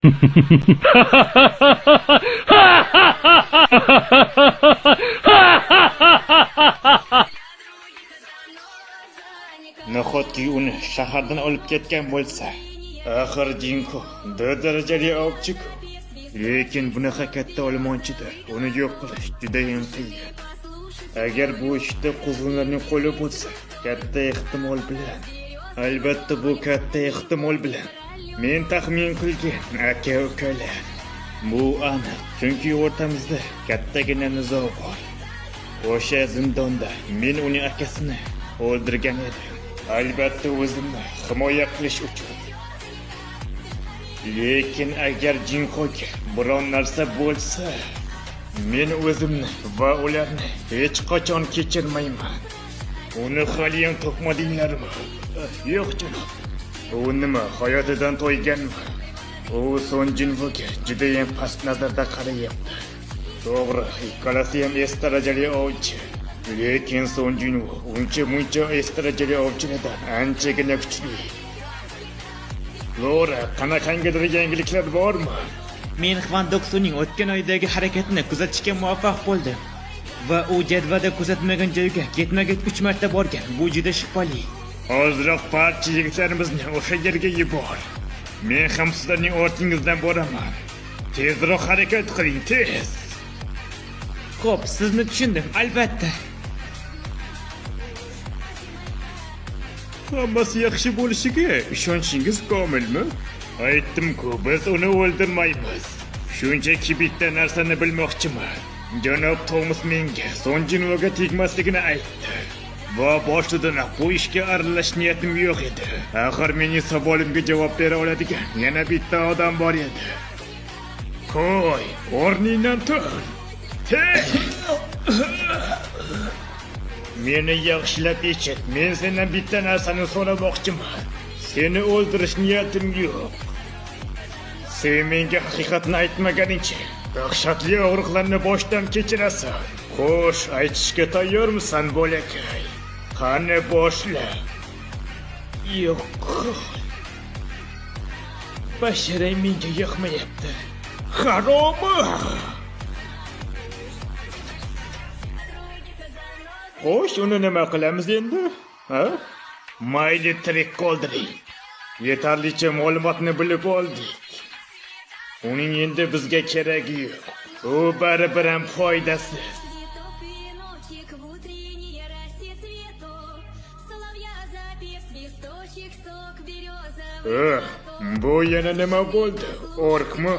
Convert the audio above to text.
Nahotki uni shahardan olib ketgan bo'lsa, axir Jinko darajali ovchi-ku. Lekin bunaqa katta olmonchidir. Uni yo'q qilish juda ham qiyin. Agar bu ishda quzg'unlarning qo'li bo'lsa, katta ehtimol bilan, albatta bu katta ehtimol bilan men taxmin qilgan aka-ukalar. Bu aniq, chunki o'rtamizda kattagina nizo bor. O'sha zindonda men uning akasini o'ldirgan edim. Albatta o'zimni himoya qilish uchun. Lekin agar Jinkoga biron narsa bo'lsa, men o'zimni va ularni hech qachon kechirmayman. Uni hali ham to'qmadinglarmi? Yo'q janob. U nima, hayotidan to'yganmi? U Son Jinvoga juda ham past nazarda qarayapti. To'g'ri, ikkalasi ham es darajali ovchi. Lekin Son Jinvo uncha es darajali ovchilardan anchagina kuchli. Lora, qanaqangidir yangiliklar bormi? Men Hvan Doksuning o'tgan oydagi harakatini kuzatishga muvaffaq bo'ldim va u jadvalda kuzatmagan joyga ketma-ket 3 marta borgan. Bu juda shubhali. Hozirroq barcha yigitlarimizni o'sha yerga yubor. Men ham sizlarning ortingizdan boraman. Tezroq harakat qiling, tez. Xo'p, sizni tushundim, albatta. Hammasi yaxshi bo'lishiga ishonchingiz komilmi? Aytdim-ku, biz uni o'ldirmaymiz. Shunchaki bitta narsani bilmoqchiman. Janob Thomas menga Son Jinvoga tegmasligini aytdi. Va boshidan bu ishga aralashish niyatim yo'q edi. Axir mening savolimga javob bera oladigan yana bitta odam bor edi. Qo'y, o'rningdan tur. Meni yaxshilab eshit. Men sendan bitta narsani so'ramoqchiman. Seni o'ldirish niyatim yo'q. Sen menga haqiqatni aytmaganingcha dahshatli og'riqlarni boshdan kechirasan. Xo'sh, aytishga tayyormisan, bolakay? Qani boshla. Yo'q. Basharay menga yoqmayapti. Xaroba! Xo'sh, uni nima qilamiz endi? Ha? Mayli, tirik qoldiring. Yetarlicha ma'lumotni bilib oldik. Uning endi bizga keragi yo'q. U baribir ham foydasiz. Bu yana nima bo'ldi? Orkmi?